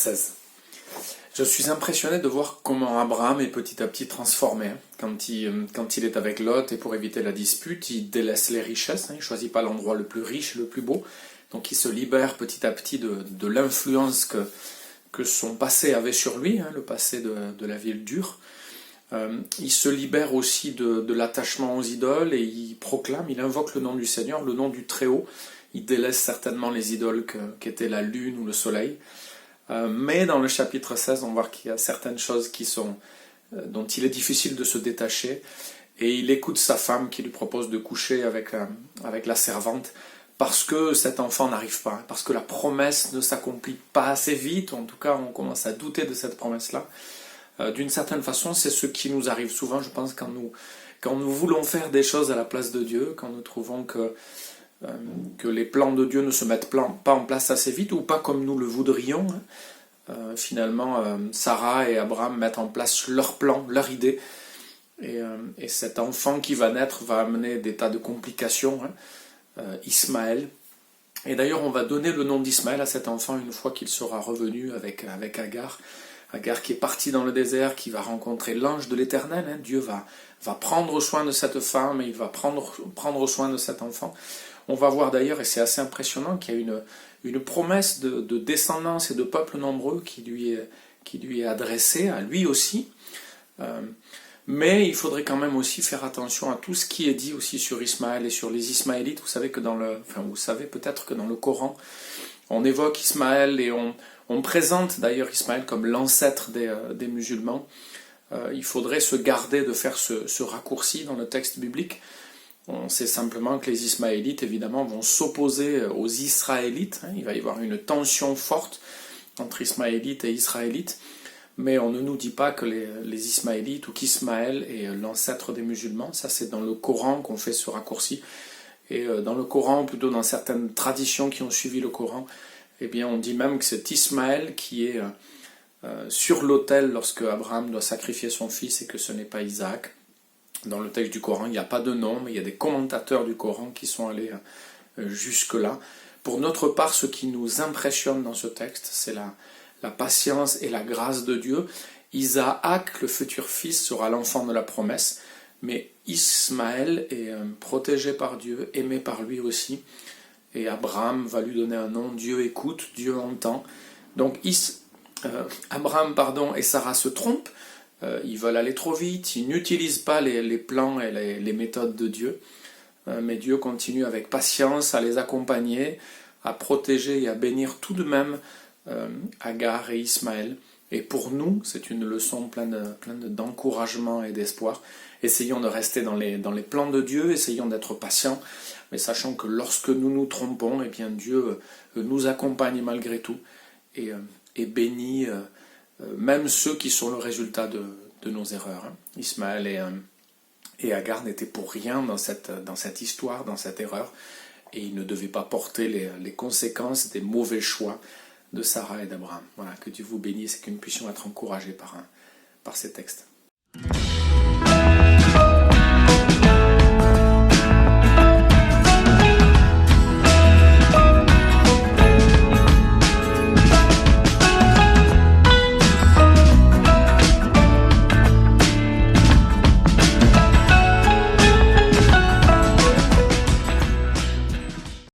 16. Je suis impressionné de voir comment Abraham est petit à petit transformé. Quand il est avec Lot et pour éviter la dispute, il délaisse les richesses, il ne choisit pas l'endroit le plus riche, le plus beau. Donc il se libère petit à petit de l'influence que son passé avait sur lui, le passé de la ville dure. Il se libère aussi de l'attachement aux idoles et il proclame, il invoque le nom du Seigneur, le nom du Très-Haut. Il délaisse certainement les idoles qu'étaient la lune ou le soleil. Mais dans le chapitre 16, on voit qu'il y a certaines choses dont il est difficile de se détacher. Et il écoute sa femme qui lui propose de coucher avec la servante parce que cet enfant n'arrive pas, parce que la promesse ne s'accomplit pas assez vite. En tout cas, on commence à douter de cette promesse-là. D'une certaine façon, c'est ce qui nous arrive souvent, je pense, quand nous voulons faire des choses à la place de Dieu, quand nous trouvons que les plans de Dieu ne se mettent pas en place assez vite ou pas comme nous le voudrions. Finalement, Sarah et Abraham mettent en place leur plan, leur idée, et cet enfant qui va naître va amener des tas de complications, Ismaël. Et d'ailleurs, on va donner le nom d'Ismaël à cet enfant une fois qu'il sera revenu avec Agar. Agar qui est partie dans le désert, qui va rencontrer l'ange de l'Éternel. Dieu va prendre soin de cette femme et il va prendre soin de cet enfant. On va voir d'ailleurs, et c'est assez impressionnant, qu'il y a une promesse de descendance et de peuple nombreux qui lui est adressée, à lui aussi. Mais il faudrait quand même aussi faire attention à tout ce qui est dit aussi sur Ismaël et sur les Ismaélites. Vous savez vous savez peut-être que dans le Coran, on évoque Ismaël et on présente d'ailleurs Ismaël comme l'ancêtre des musulmans. Il faudrait se garder de faire ce raccourci dans le texte biblique. On sait simplement que les Ismaélites, évidemment, vont s'opposer aux Israélites. Il va y avoir une tension forte entre Ismaélites et Israélites. Mais on ne nous dit pas que les Ismaélites ou qu'Ismaël est l'ancêtre des musulmans. Ça, c'est dans le Coran qu'on fait ce raccourci. Et dans le Coran, ou plutôt dans certaines traditions qui ont suivi le Coran, eh bien, on dit même que c'est Ismaël qui est sur l'autel lorsque Abraham doit sacrifier son fils et que ce n'est pas Isaac. Dans le texte du Coran, il n'y a pas de nom, mais il y a des commentateurs du Coran qui sont allés jusque-là. Pour notre part, ce qui nous impressionne dans ce texte, c'est la patience et la grâce de Dieu. Isaac, le futur fils, sera l'enfant de la promesse, mais Ismaël est protégé par Dieu, aimé par lui aussi, et Abraham va lui donner un nom. Dieu écoute, Dieu entend. Donc Abraham et Sarah se trompent. Ils veulent aller trop vite, ils n'utilisent pas les plans et les méthodes de Dieu, mais Dieu continue avec patience à les accompagner, à protéger et à bénir tout de même Agar et Ismaël. Et pour nous, c'est une leçon pleine d'encouragement et d'espoir. Essayons de rester dans les plans de Dieu, essayons d'être patients, mais sachant que lorsque nous nous trompons, eh bien Dieu nous accompagne malgré tout et bénit même ceux qui sont le résultat de nos erreurs. Ismaël et Agar n'étaient pour rien dans cette histoire, dans cette erreur, et ils ne devaient pas porter les conséquences des mauvais choix de Sarah et d'Abraham. Voilà, que Dieu vous bénisse et que nous puissions être encouragés par ces textes.